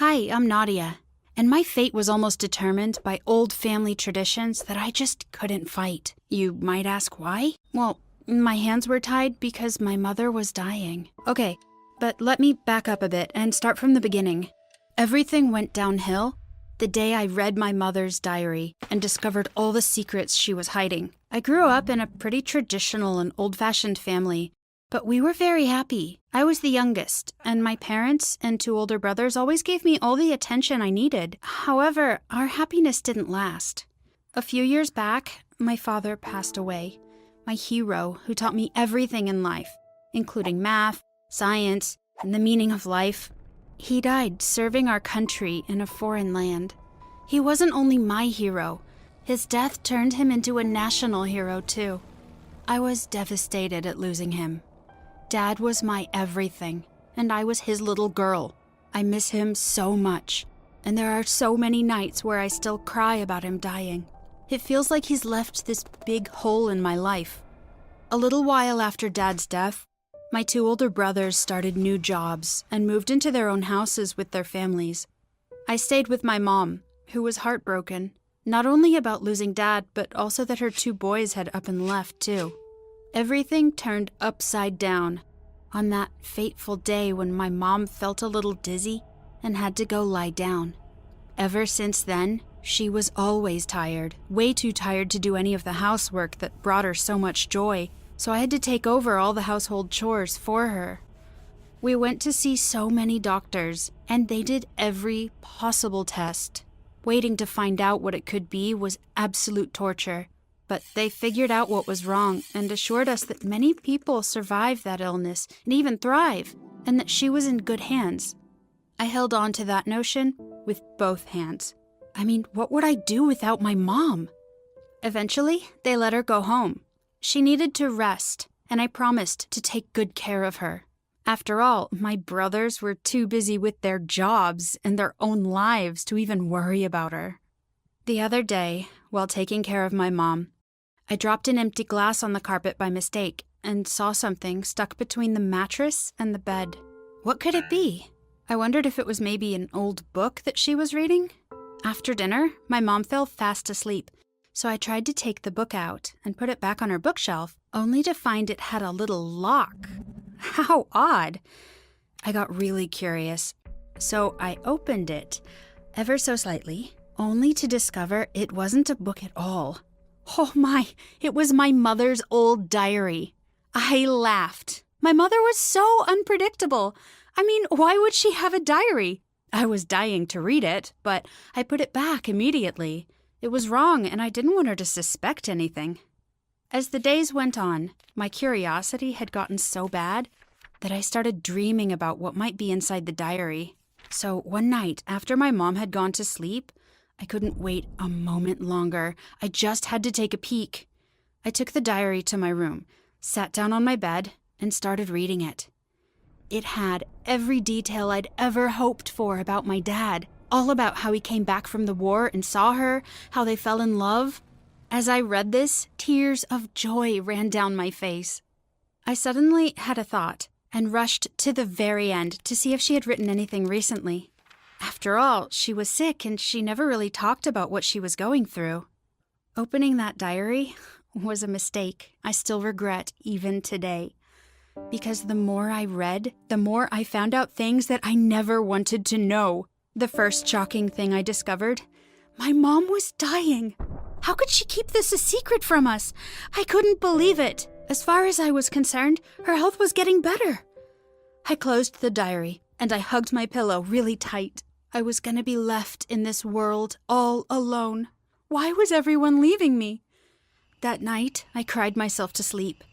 Hi, I'm Nadia, and my fate was almost determined by old family traditions that I just couldn't fight. You might ask why? Well, my hands were tied because my mother was dying. Okay, but let me back up a bit and start from the beginning. Everything went downhill the day I read my mother's diary and discovered all the secrets she was hiding. I grew up in a pretty traditional and old-fashioned family, but we were very happy. I was the youngest, and my parents and two older brothers always gave me all the attention I needed. However, our happiness didn't last. A few years back, my father passed away. My hero, who taught me everything in life, including math, science, and the meaning of life. He died serving our country in a foreign land. He wasn't only my hero. His death turned him into a national hero, too. I was devastated at losing him. Dad was my everything, and I was his little girl. I miss him so much, and there are so many nights where I still cry about him dying. It feels like he's left this big hole in my life. A little while after Dad's death, my two older brothers started new jobs and moved into their own houses with their families. I stayed with my mom, who was heartbroken, not only about losing Dad, but also that her two boys had up and left, too. Everything turned upside down on that fateful day when my mom felt a little dizzy and had to go lie down. Ever since then, she was always tired, way too tired to do any of the housework that brought her so much joy, so I had to take over all the household chores for her. We went to see so many doctors, and they did every possible test. Waiting to find out what it could be was absolute torture. But they figured out what was wrong and assured us that many people survive that illness and even thrive, and that she was in good hands. I held on to that notion with both hands. I mean, what would I do without my mom? Eventually, they let her go home. She needed to rest, and I promised to take good care of her. After all, my brothers were too busy with their jobs and their own lives to even worry about her. The other day, while taking care of my mom, I dropped an empty glass on the carpet by mistake and saw something stuck between the mattress and the bed. What could it be? I wondered if it was maybe an old book that she was reading. After dinner, my mom fell fast asleep, so I tried to take the book out and put it back on her bookshelf, only to find it had a little lock. How odd! I got really curious, so I opened it, ever so slightly, only to discover it wasn't a book at all. Oh my, it was my mother's old diary. I laughed. My mother was so unpredictable. I mean, why would she have a diary? I was dying to read it, but I put it back immediately. It was wrong, and I didn't want her to suspect anything. As the days went on, my curiosity had gotten so bad that I started dreaming about what might be inside the diary. So one night, after my mom had gone to sleep, I couldn't wait a moment longer. I just had to take a peek. I took the diary to my room, sat down on my bed, and started reading it. It had every detail I'd ever hoped for about my dad, all about how he came back from the war and saw her, how they fell in love. As I read this, tears of joy ran down my face. I suddenly had a thought and rushed to the very end to see if she had written anything recently. After all, she was sick and she never really talked about what she was going through. Opening that diary was a mistake I still regret even today. Because the more I read, the more I found out things that I never wanted to know. The first shocking thing I discovered, my mom was dying. How could she keep this a secret from us? I couldn't believe it. As far as I was concerned, her health was getting better. I closed the diary and I hugged my pillow really tight. I was gonna be left in this world all alone. Why was everyone leaving me? That night, I cried myself to sleep.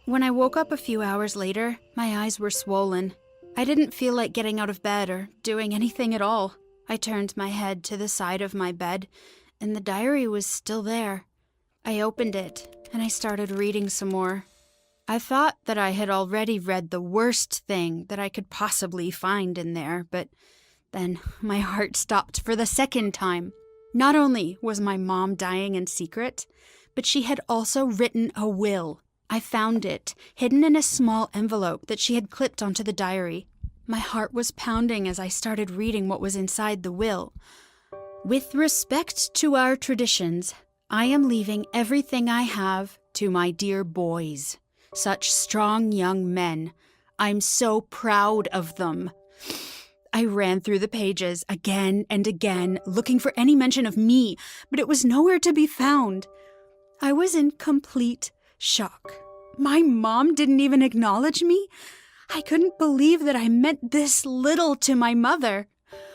When I woke up a few hours later, my eyes were swollen. I didn't feel like getting out of bed or doing anything at all. I turned my head to the side of my bed, and the diary was still there. I opened it, and I started reading some more. I thought that I had already read the worst thing that I could possibly find in there, but then my heart stopped for the second time. Not only was my mom dying in secret, but she had also written a will. I found it, hidden in a small envelope that she had clipped onto the diary. My heart was pounding as I started reading what was inside the will. With respect to our traditions, I am leaving everything I have to my dear boys. Such strong young men. I'm so proud of them. I ran through the pages again and again, looking for any mention of me, but it was nowhere to be found. I was in complete shock. My mom didn't even acknowledge me. I couldn't believe that I meant this little to my mother.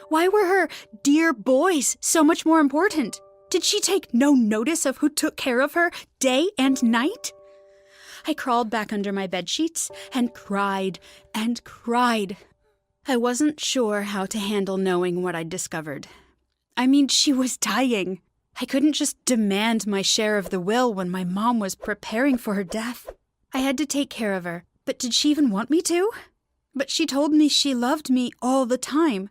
Why were her dear boys so much more important? Did she take no notice of who took care of her day and night? I crawled back under my bedsheets and cried and cried. I wasn't sure how to handle knowing what I'd discovered. I mean, she was dying. I couldn't just demand my share of the will when my mom was preparing for her death. I had to take care of her, but did she even want me to? But she told me she loved me all the time.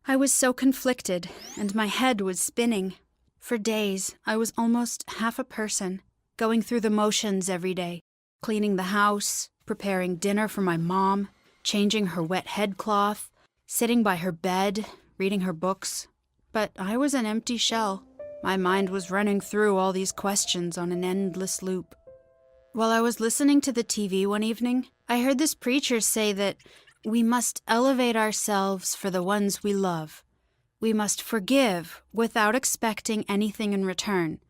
I was so conflicted, and my head was spinning. For days, I was almost half a person, going through the motions every day, cleaning the house, preparing dinner for my mom, changing her wet headcloth, sitting by her bed, reading her books. But I was an empty shell. My mind was running through all these questions on an endless loop. While I was listening to the TV one evening, I heard this preacher say that we must elevate ourselves for the ones we love. We must forgive without expecting anything in return,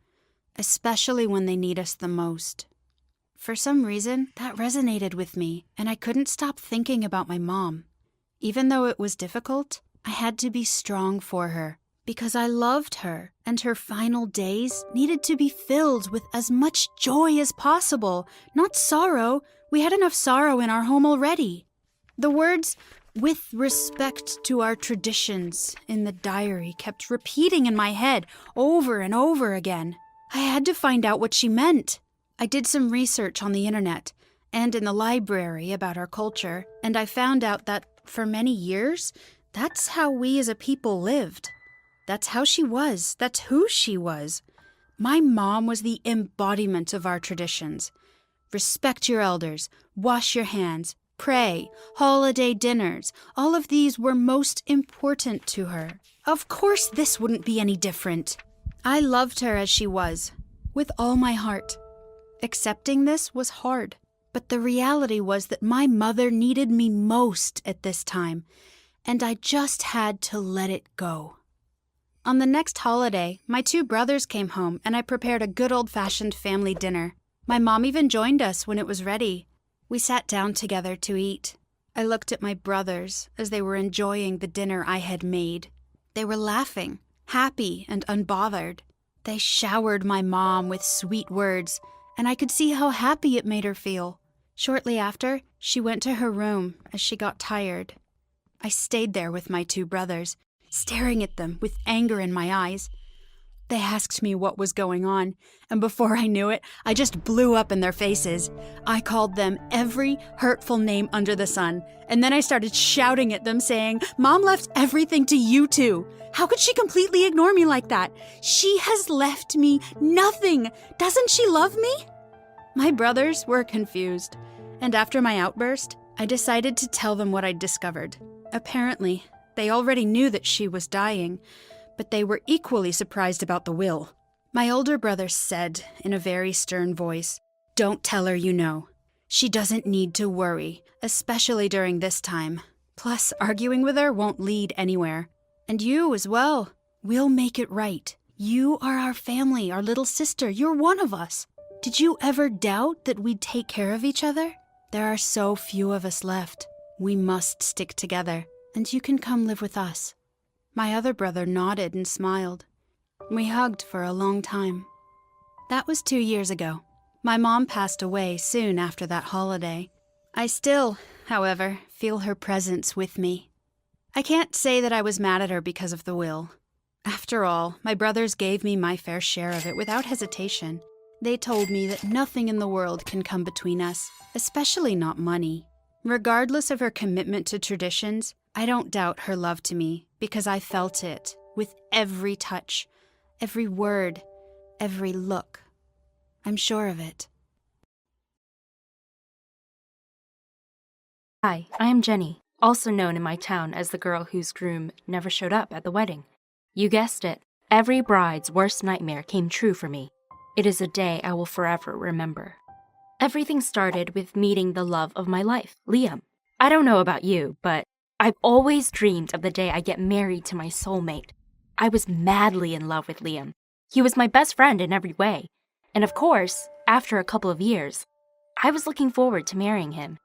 especially when they need us the most. For some reason, that resonated with me, and I couldn't stop thinking about my mom. Even though it was difficult, I had to be strong for her, because I loved her, and her final days needed to be filled with as much joy as possible, not sorrow. We had enough sorrow in our home already. The words, "with respect to our traditions," in the diary kept repeating in my head over and over again. I had to find out what she meant. I did some research on the internet and in the library about our culture, and I found out that for many years, that's how we as a people lived. That's how she was. That's who she was. My mom was the embodiment of our traditions. Respect your elders, wash your hands, pray, holiday dinners, all of these were most important to her. Of course this wouldn't be any different. I loved her as she was, with all my heart. Accepting this was hard, but the reality was that my mother needed me most at this time, and I just had to let it go. On the next holiday, my 2 brothers came home, and I prepared a good old-fashioned family dinner. My mom even joined us when it was ready. We sat down together to eat. I looked at my brothers as they were enjoying the dinner I had made. They were laughing, happy and unbothered. They showered my mom with sweet words, and I could see how happy it made her feel. Shortly after, she went to her room as she got tired. I stayed there with my 2 brothers, staring at them with anger in my eyes. They asked me what was going on, and before I knew it, I just blew up in their faces. I called them every hurtful name under the sun, and then I started shouting at them saying, "Mom left everything to you two. How could she completely ignore me like that? She has left me nothing. Doesn't she love me?" My brothers were confused, and after my outburst, I decided to tell them what I'd discovered. Apparently, they already knew that she was dying, but they were equally surprised about the will. My older brother said in a very stern voice, "Don't tell her you know. She doesn't need to worry, especially during this time. Plus, arguing with her won't lead anywhere. And you as well. We'll make it right. You are our family, our little sister. You're one of us. Did you ever doubt that we'd take care of each other? There are so few of us left. We must stick together, and you can come live with us." My other brother nodded and smiled. We hugged for a long time. That was 2 years ago. My mom passed away soon after that holiday. I still, however, feel her presence with me. I can't say that I was mad at her because of the will. After all, my brothers gave me my fair share of it without hesitation. They told me that nothing in the world can come between us, especially not money. Regardless of her commitment to traditions, I don't doubt her love to me because I felt it with every touch, every word, every look. I'm sure of it. Hi, I am Jenny. also known in my town as the girl whose groom never showed up at the wedding. You guessed it, every bride's worst nightmare came true for me. It is a day I will forever remember. Everything started with meeting the love of my life, Liam. I don't know about you, but I've always dreamed of the day I get married to my soulmate. I was madly in love with Liam. He was my best friend in every way. And of course, after a couple of years, I was looking forward to marrying him.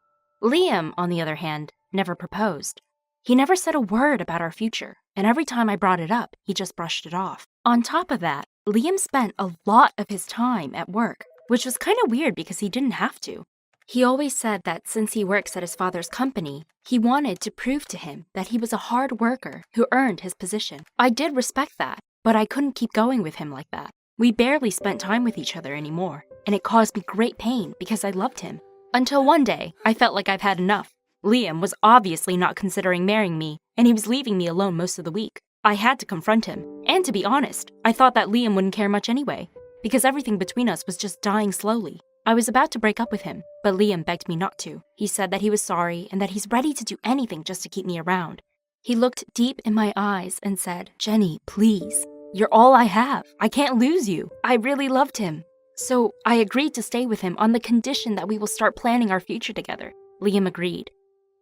Liam, on the other hand, never proposed. He never said a word about our future, and every time I brought it up, he just brushed it off. On top of that, Liam spent a lot of his time at work, which was kind of weird because he didn't have to. He always said that since he works at his father's company, he wanted to prove to him that he was a hard worker who earned his position. I did respect that, but I couldn't keep going with him like that. We barely spent time with each other anymore, and it caused me great pain because I loved him. Until one day, I felt like I've had enough. Liam was obviously not considering marrying me, and he was leaving me alone most of the week. I had to confront him, and to be honest, I thought that Liam wouldn't care much anyway, because everything between us was just dying slowly. I was about to break up with him, but Liam begged me not to. He said that he was sorry and that he's ready to do anything just to keep me around. He looked deep in my eyes and said, "Jenny, please. You're all I have. I can't lose you." I really loved him. So I agreed to stay with him on the condition that we will start planning our future together. Liam agreed.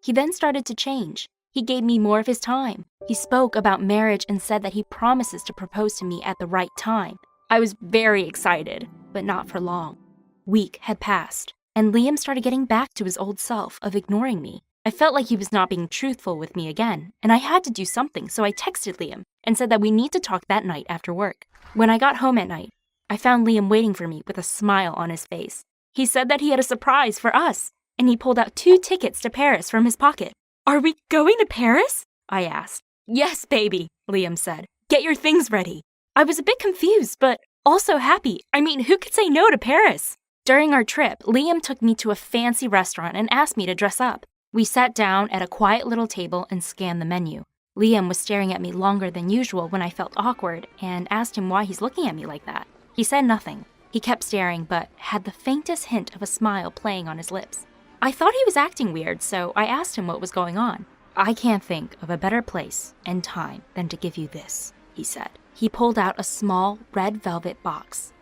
He then started to change. He gave me more of his time. He spoke about marriage and said that he promises to propose to me at the right time. I was very excited, but not for long. Week had passed, and Liam started getting back to his old self of ignoring me. I felt like he was not being truthful with me again, and I had to do something, so I texted Liam and said that we need to talk that night after work. When I got home at night, I found Liam waiting for me with a smile on his face. He said that he had a surprise for us, and he pulled out 2 tickets to Paris from his pocket. "Are we going to Paris?" I asked. "Yes, baby," Liam said. "Get your things ready." I was a bit confused, but also happy. I mean, who could say no to Paris? During our trip, Liam took me to a fancy restaurant and asked me to dress up. We sat down at a quiet little table and scanned the menu. Liam was staring at me longer than usual when I felt awkward and asked him why he's looking at me like that. He said nothing. He kept staring but had the faintest hint of a smile playing on his lips. I thought he was acting weird, so I asked him what was going on. "I can't think of a better place and time than to give you this," he said. He pulled out a small red velvet box,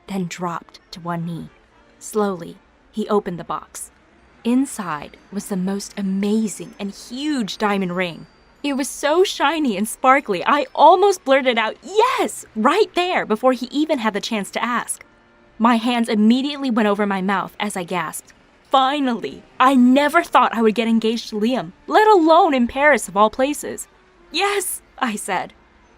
then dropped to one knee. Slowly, he opened the box. Inside was the most amazing and huge diamond ring. It was so shiny and sparkly, I almost blurted out, "Yes!" right there before he even had the chance to ask. My hands immediately went over my mouth as I gasped. Finally! I never thought I would get engaged to Liam, let alone in Paris of all places. "Yes!" I said,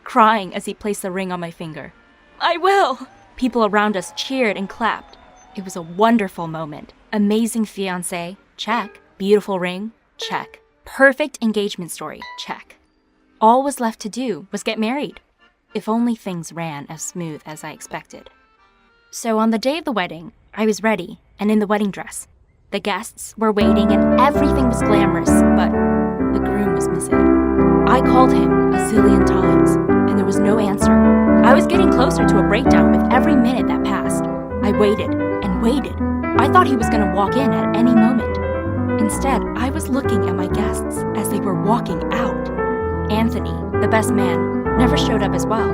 crying as he placed the ring on my finger. "I will!" People around us cheered and clapped. It was a wonderful moment. Amazing fiancé, check. Beautiful ring, check. Perfect engagement story, check. All was left to do was get married. If only things ran as smooth as I expected. So on the day of the wedding, I was ready and in the wedding dress. The guests were waiting and everything was glamorous, but the groom was missing. I called him a zillion times, and there was no answer. I was getting closer to a breakdown with every minute that passed. I waited and waited. I thought he was going to walk in at any moment. Instead, I was looking at my guests as they were walking out. Anthony, the best man, never showed up as well,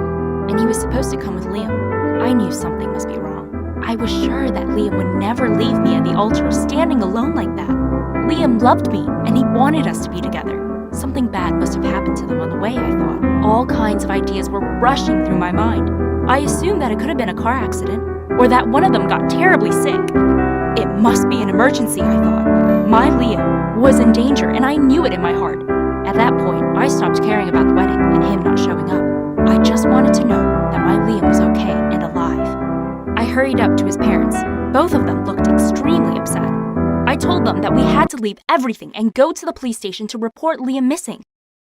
and he was supposed to come with Liam. I knew something must be wrong. I was sure that Liam would never leave me at the altar standing alone like that. Liam loved me, and he wanted us to be together. Something bad must have happened to them on the way, I thought. All kinds of ideas were rushing through my mind. I assumed that it could have been a car accident, or that one of them got terribly sick. It must be an emergency, I thought. My Liam was in danger, and I knew it in my heart. At that point, I stopped caring about the wedding and him not showing up. I just wanted to know that my Liam was okay and alive. I hurried up to his parents. Both of them looked extremely upset. I told them that we had to leave everything and go to the police station to report Liam missing.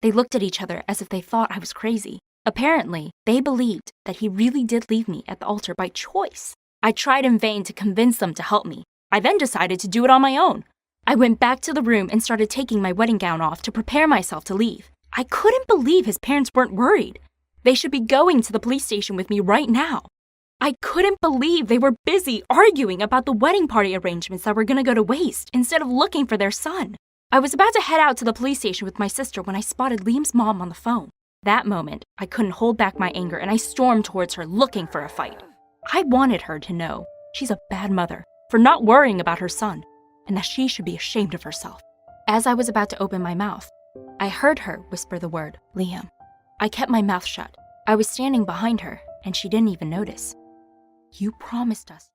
They looked at each other as if they thought I was crazy. Apparently, they believed that he really did leave me at the altar by choice. I tried in vain to convince them to help me. I then decided to do it on my own. I went back to the room and started taking my wedding gown off to prepare myself to leave. I couldn't believe his parents weren't worried. They should be going to the police station with me right now. I couldn't believe they were busy arguing about the wedding party arrangements that were going to go to waste instead of looking for their son. I was about to head out to the police station with my sister when I spotted Liam's mom on the phone. That moment, I couldn't hold back my anger and I stormed towards her looking for a fight. I wanted her to know she's a bad mother for not worrying about her son and that she should be ashamed of herself. As I was about to open my mouth, I heard her whisper the word, Liam. I kept my mouth shut. I was standing behind her and she didn't even notice. You promised us